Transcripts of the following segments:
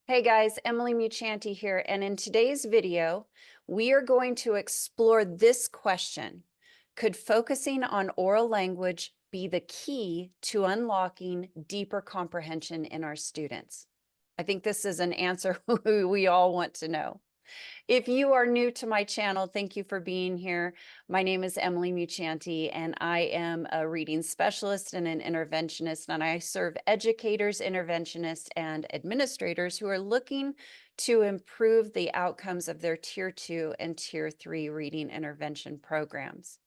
Hey guys, Emily Muchanti here, and in today's video, we are going to explore this question. Could focusing on oral language be the key to unlocking deeper comprehension in our students? I think this is an answer we all want to know. If you are new to my channel, thank you for being here. My name is Emily Muchanti, and I am a reading specialist and an interventionist, and I serve educators, interventionists, and administrators who are looking to improve the outcomes of their Tier 2 and Tier 3 reading intervention programs.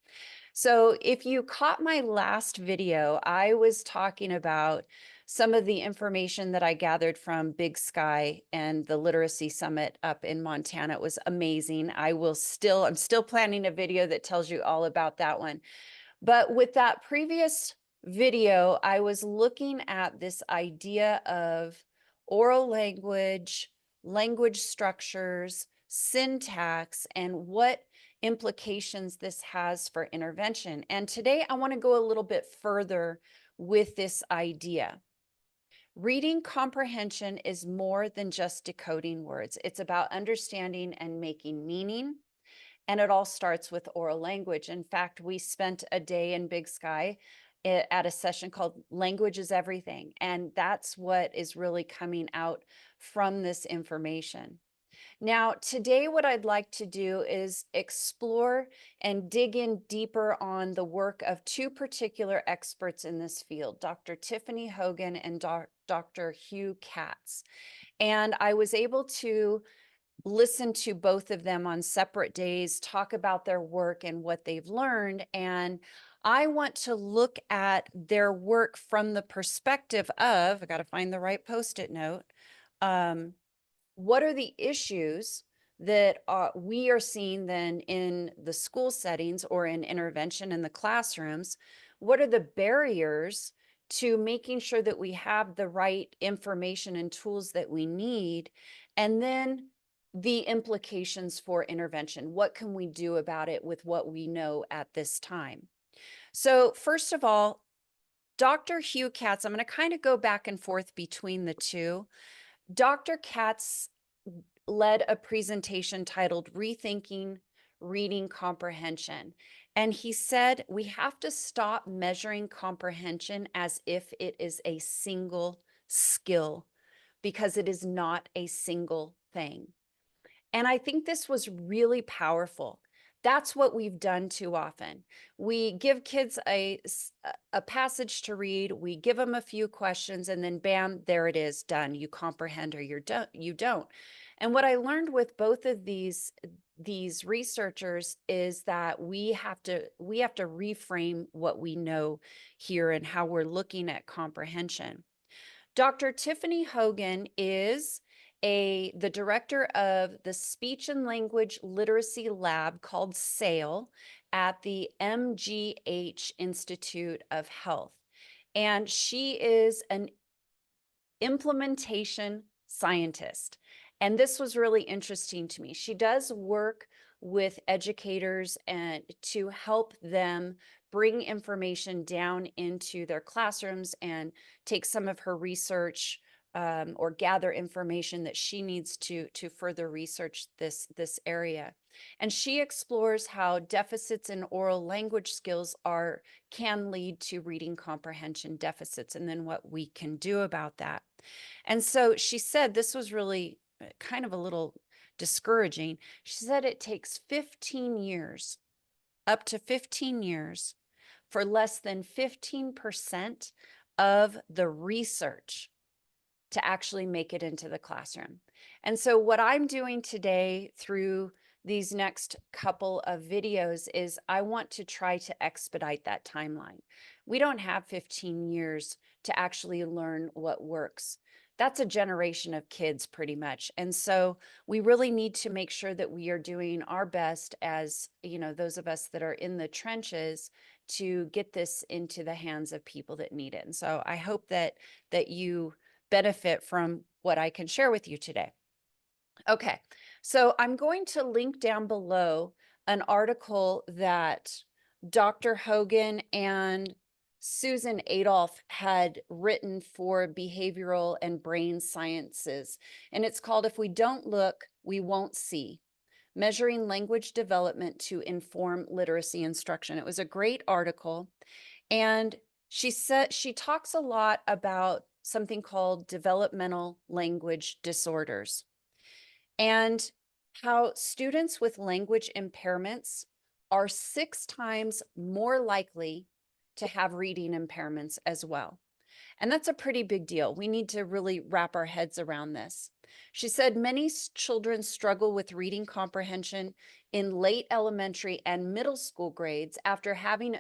So if you caught my last video, I was talking about some of the information that I gathered from Big Sky and the Literacy Summit up in Montana. It was amazing. I'm still planning a video that tells you all about that one. But with that previous video, I was looking at this idea of oral language, language structures, syntax, and what implications this has for intervention. And today I want to go a little bit further with this idea. Reading comprehension is more than just decoding words. It's about understanding and making meaning. And it all starts with oral language. In fact, we spent a day in Big Sky at a session called Language is Everything. And that's what is really coming out from this information. Now, today, what I'd like to do is explore and dig in deeper on the work of two particular experts in this field, Dr. Tiffany Hogan and Dr. Hugh Catts. And I was able to listen to both of them on separate days, talk about their work and what they've learned. And I want to look at their work from the perspective of, I got to find the right post-it note. What are the issues that we are seeing then in the school settings or in intervention in the classrooms? What are the barriers to making sure that we have the right information and tools that we need? And then the implications for intervention. What can we do about it with what we know at this time? So first of all, Dr. Hugh Catts, I'm going to kind of go back and forth between the two. Dr. Catts led a presentation titled Rethinking Reading Comprehension. And he said, we have to stop measuring comprehension as if it is a single skill, because it is not a single thing. And I think this was really powerful. That's what we've done too often. We give kids a passage to read, we give them a few questions, and then bam, there it is, done. You comprehend or you don't. And what I learned with both of these researchers is that we have to reframe what we know here and how we're looking at comprehension. Dr. Tiffany Hogan is the director of the Speech and Language Literacy Lab called SAIL at the MGH Institute of Health. And she is an implementation scientist. And this was really interesting to me. She does work with educators and to help them bring information down into their classrooms and take some of her research or gather information that she needs to further research this area. And she explores how deficits in oral language skills can lead to reading comprehension deficits, and then what we can do about that. And so she said this was really kind of a little discouraging. She said it takes 15 years, up to 15 years, for less than 15% of the research to actually make it into the classroom. And so what I'm doing today through these next couple of videos is I want to try to expedite that timeline. We don't have 15 years to actually learn what works. That's a generation of kids pretty much. And so we really need to make sure that we are doing our best as, those of us that are in the trenches to get this into the hands of people that need it. And so I hope that you benefit from what I can share with you today. Okay, so I'm going to link down below an article that Dr. Hogan and Susan Adolph had written for behavioral and brain sciences, and it's called If We Don't Look, We Won't See: Measuring Language Development to Inform Literacy Instruction. It was a great article, and she talks a lot about something called developmental language disorders and how students with language impairments are 6 times more likely to have reading impairments as well. And that's a pretty big deal. We need to really wrap our heads around this. She said many children struggle with reading comprehension in late elementary and middle school grades after having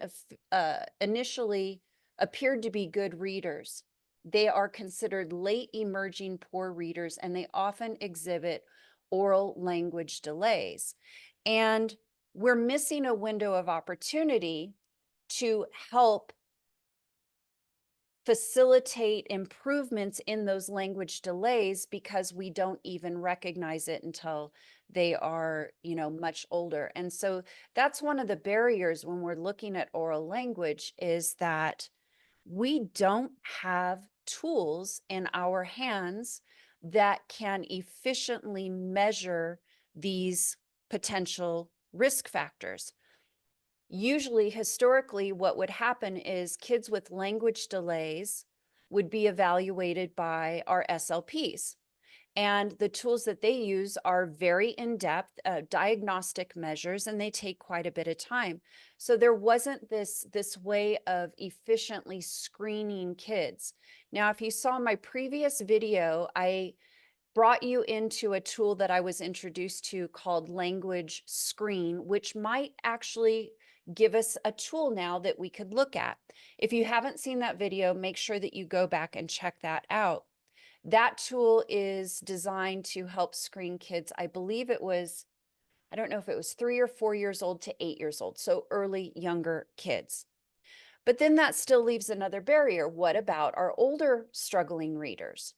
initially appeared to be good readers. They are considered late emerging poor readers, and they often exhibit oral language delays. And we're missing a window of opportunity to help facilitate improvements in those language delays because we don't even recognize it until they are, much older. And so that's one of the barriers when we're looking at oral language, is that we don't have tools in our hands that can efficiently measure these potential risk factors. Usually, historically, what would happen is kids with language delays would be evaluated by our SLPs. And the tools that they use are very in-depth diagnostic measures, and they take quite a bit of time. So there wasn't this way of efficiently screening kids. Now, if you saw my previous video, I brought you into a tool that I was introduced to called Language Screen, which might actually give us a tool now that we could look at. If you haven't seen that video, make sure that you go back and check that out. That tool is designed to help screen kids. I believe it was, I don't know if it was 3 or 4 years old to 8 years old, so early, younger kids. But then that still leaves another barrier. What about our older struggling readers?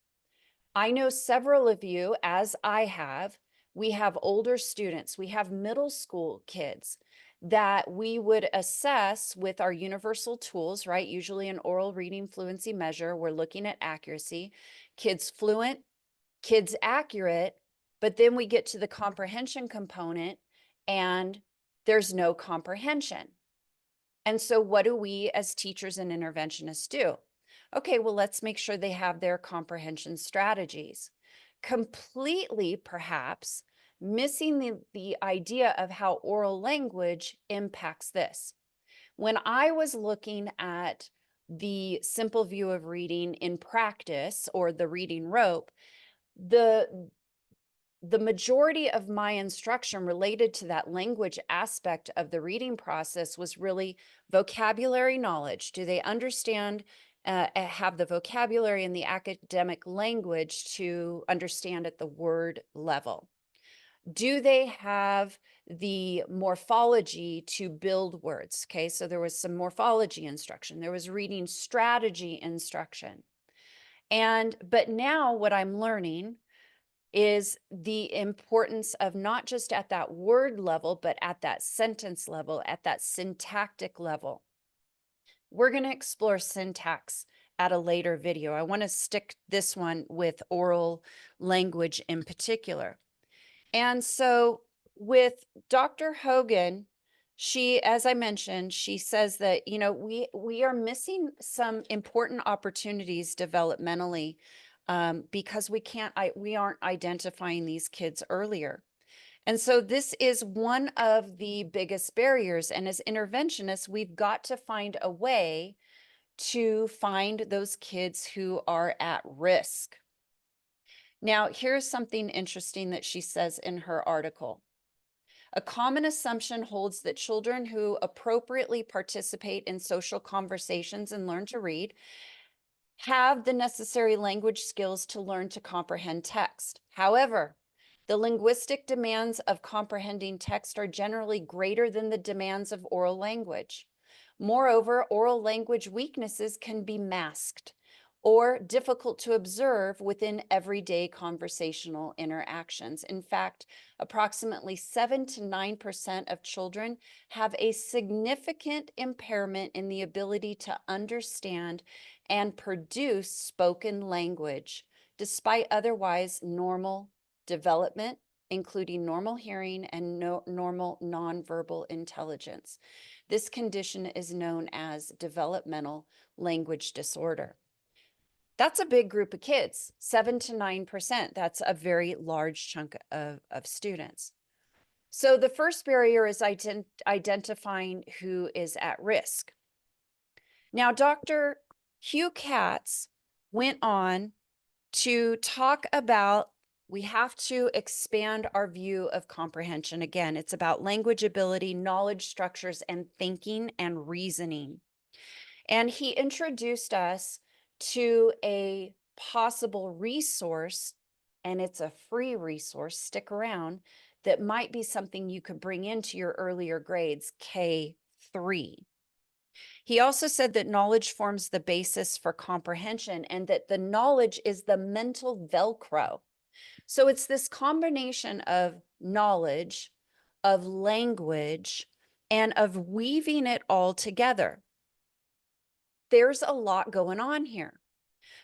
I know several of you, as I have, we have older students, we have middle school kids that we would assess with our universal tools, right? Usually an oral reading fluency measure, we're looking at accuracy. Kids fluent, kids accurate, but then we get to the comprehension component and there's no comprehension. And so what do we as teachers and interventionists do? Okay, well, let's make sure they have their comprehension strategies. Completely, perhaps, missing the idea of how oral language impacts this. When I was looking at the simple view of reading in practice, or the reading rope, the majority of my instruction related to that language aspect of the reading process was really vocabulary knowledge. Do they understand, have the vocabulary and the academic language to understand at the word level? Do they have the morphology to build words? Okay, so there was some morphology instruction. There was reading strategy instruction. But now what I'm learning is the importance of not just at that word level, but at that sentence level, at that syntactic level. We're going to explore syntax at a later video. I want to stick this one with oral language in particular. And so with Dr. Hogan, she, as I mentioned, she says that, we are missing some important opportunities developmentally because we aren't identifying these kids earlier. And so this is one of the biggest barriers. And as interventionists, we've got to find a way to find those kids who are at risk. Now, here's something interesting that she says in her article. A common assumption holds that children who appropriately participate in social conversations and learn to read have the necessary language skills to learn to comprehend text. However, the linguistic demands of comprehending text are generally greater than the demands of oral language. Moreover, oral language weaknesses can be masked or difficult to observe within everyday conversational interactions. In fact, approximately 7 to 9% of children have a significant impairment in the ability to understand and produce spoken language, despite otherwise normal development, including normal hearing and normal nonverbal intelligence. This condition is known as developmental language disorder. That's a big group of kids, 7 to 9%. That's a very large chunk of students. So the first barrier is identifying who is at risk. Now, Dr. Hugh Catts went on to talk about we have to expand our view of comprehension. Again, it's about language ability, knowledge structures, and thinking and reasoning. And he introduced us to a possible resource, and it's a free resource, stick around, that might be something you could bring into your earlier grades, K3. He also said that knowledge forms the basis for comprehension and that the knowledge is the mental Velcro. So it's this combination of knowledge, of language, and of weaving it all together. There's a lot going on here.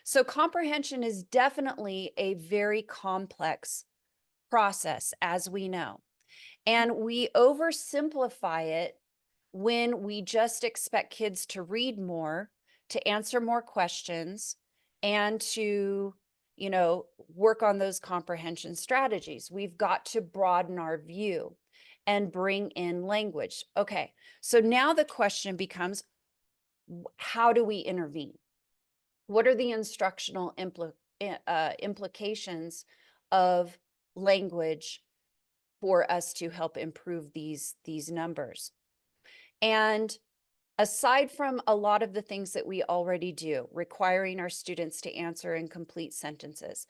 So comprehension is definitely a very complex process, as we know. And we oversimplify it when we just expect kids to read more, to answer more questions, and to, work on those comprehension strategies. We've got to broaden our view and bring in language. Okay, so now the question becomes, how do we intervene? What are the instructional implications of language for us to help improve these numbers? And aside from a lot of the things that we already do, requiring our students to answer in complete sentences,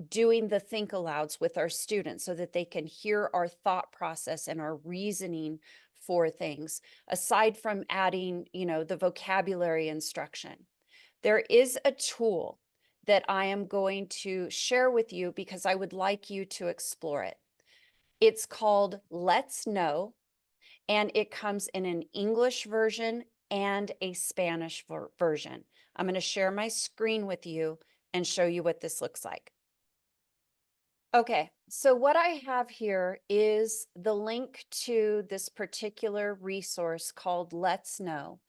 doing the think alouds with our students so that they can hear our thought process and our reasoning for things, aside from adding, the vocabulary instruction, there is a tool that I am going to share with you because I would like you to explore it. It's called Let's Know, and it comes in an English version and a Spanish version. I'm going to share my screen with you and show you what this looks like. Okay, so what I have here is the link to this particular resource called Let's Know.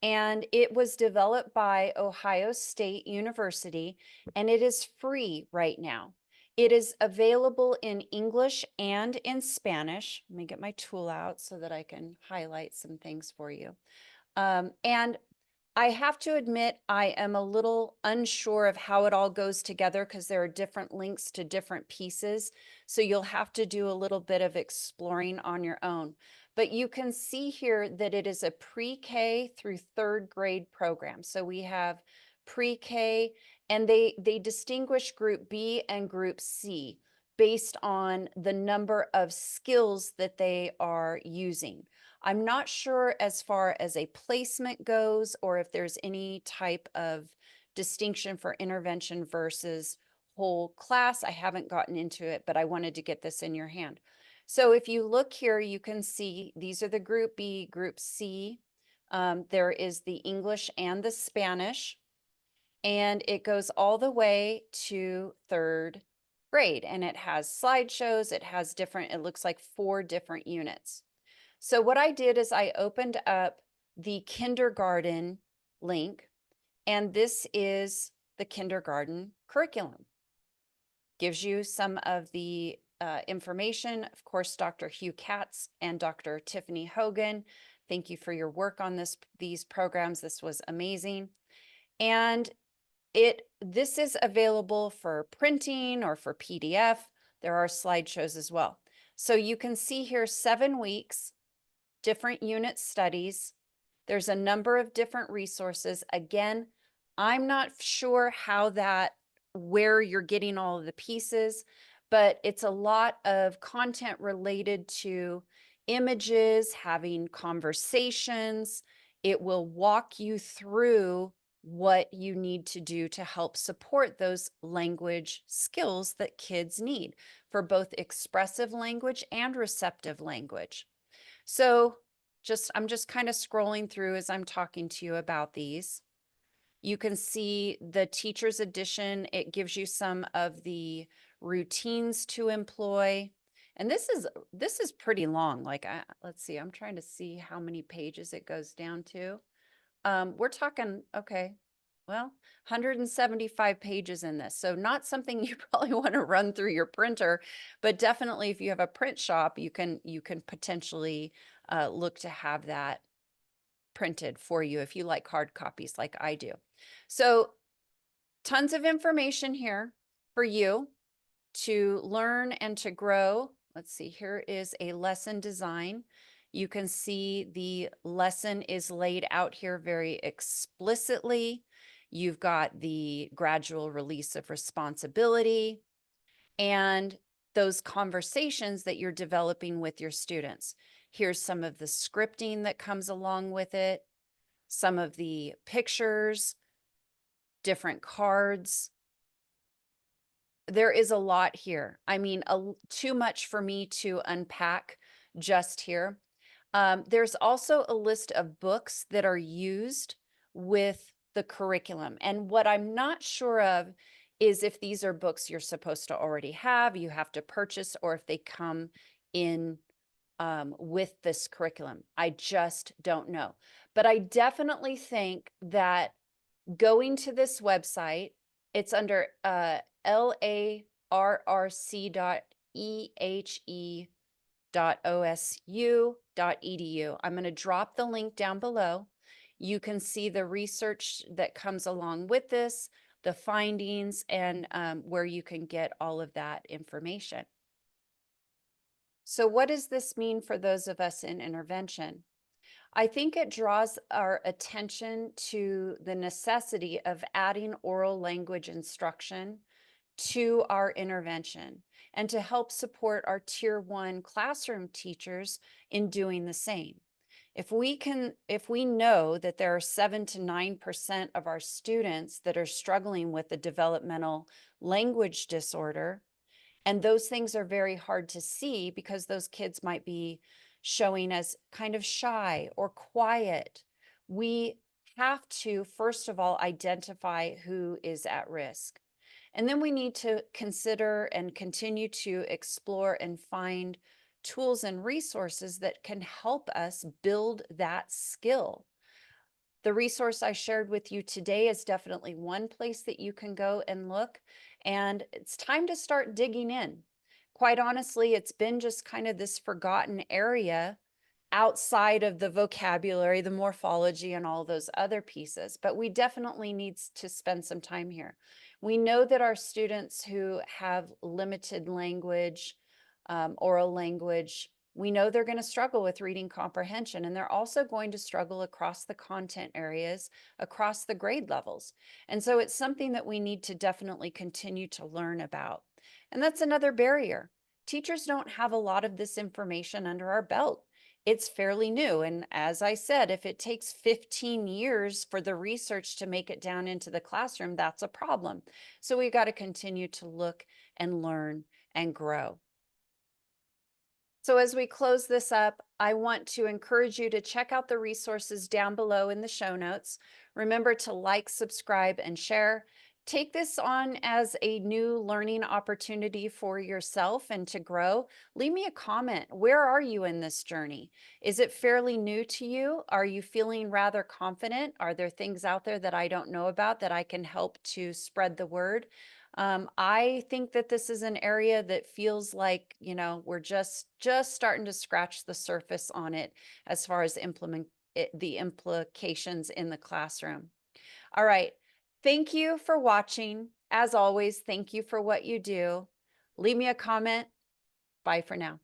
And it was developed by Ohio State University, and it is free right now. It is available in English and in Spanish. Let me get my tool out so that I can highlight some things for you. And I have to admit, I am a little unsure of how it all goes together because there are different links to different pieces. So you'll have to do a little bit of exploring on your own. But you can see here that it is a pre-K through third grade program. So we have pre-K, and they distinguish group B and group C based on the number of skills that they are using. I'm not sure as far as a placement goes or if there's any type of distinction for intervention versus whole class. I haven't gotten into it, but I wanted to get this in your hand. So if you look here, you can see these are the group B, group C. There is the English and the Spanish, and it goes all the way to third grade, and it has slideshows. It has it looks like 4 different units. So what I did is I opened up the kindergarten link, and this is the kindergarten curriculum. Gives you some of the information. Of course, Dr. Hugh Catts and Dr. Tiffany Hogan, thank you for your work on these programs. This was amazing. And this is available for printing or for PDF. There are slideshows as well. So you can see here 7 weeks, different unit studies. There's a number of different resources. Again, I'm not sure where you're getting all of the pieces, but it's a lot of content related to images, having conversations. It will walk you through what you need to do to help support those language skills that kids need for both expressive language and receptive language. So I'm just kind of scrolling through as I'm talking to you about these. You can see the teacher's edition. It gives you some of the routines to employ. And this is pretty long. Like, let's see, I'm trying to see how many pages it goes down to. We're talking, okay, well, 175 pages in this. So not something you probably want to run through your printer, but definitely if you have a print shop, you can potentially look to have that printed for you if you like hard copies like I do. So tons of information here for you to learn and to grow. Let's see, here is a lesson design. You can see the lesson is laid out here very explicitly. You've got the gradual release of responsibility and those conversations that you're developing with your students. Here's some of the scripting that comes along with it, some of the pictures, different cards. There is a lot here. I mean, too much for me to unpack just here. There's also a list of books that are used with the curriculum. And what I'm not sure of is if these are books you're supposed to already have, you have to purchase, or if they come in with this curriculum. I just don't know. But I definitely think that going to this website, it's under larrce.ehe.osu.edu. I'm going to drop the link down below. You can see the research that comes along with this, the findings, and where you can get all of that information. So what does this mean for those of us in intervention? I think it draws our attention to the necessity of adding oral language instruction to our intervention and to help support our Tier 1 classroom teachers in doing the same. If we know that there are 7 to 9% of our students that are struggling with a developmental language disorder, and those things are very hard to see because those kids might be showing as kind of shy or quiet. We have to, first of all, identify who is at risk. And then we need to consider and continue to explore and find tools and resources that can help us build that skill. The resource I shared with you today is definitely one place that you can go and look, and it's time to start digging in. Quite honestly, it's been just kind of this forgotten area outside of the vocabulary, the morphology, and all those other pieces, but we definitely need to spend some time here. We know that our students who have limited language, oral language, we know they're going to struggle with reading comprehension, and they're also going to struggle across the content areas, across the grade levels. And so it's something that we need to definitely continue to learn about. And that's another barrier. Teachers don't have a lot of this information under our belt. It's fairly new. And as I said, if it takes 15 years for the research to make it down into the classroom, that's a problem. So we've got to continue to look and learn and grow. So as we close this up, I want to encourage you to check out the resources down below in the show notes. Remember to like, subscribe, and share. Take this on as a new learning opportunity for yourself and to grow. Leave me a comment. Where are you in this journey? Is it fairly new to you? Are you feeling rather confident? Are there things out there that I don't know about that I can help to spread the word? I think that this is an area that feels like, you know, we're just starting to scratch the surface on it as far as the implications in the classroom. All right. Thank you for watching. As always, thank you for what you do. Leave me a comment. Bye for now.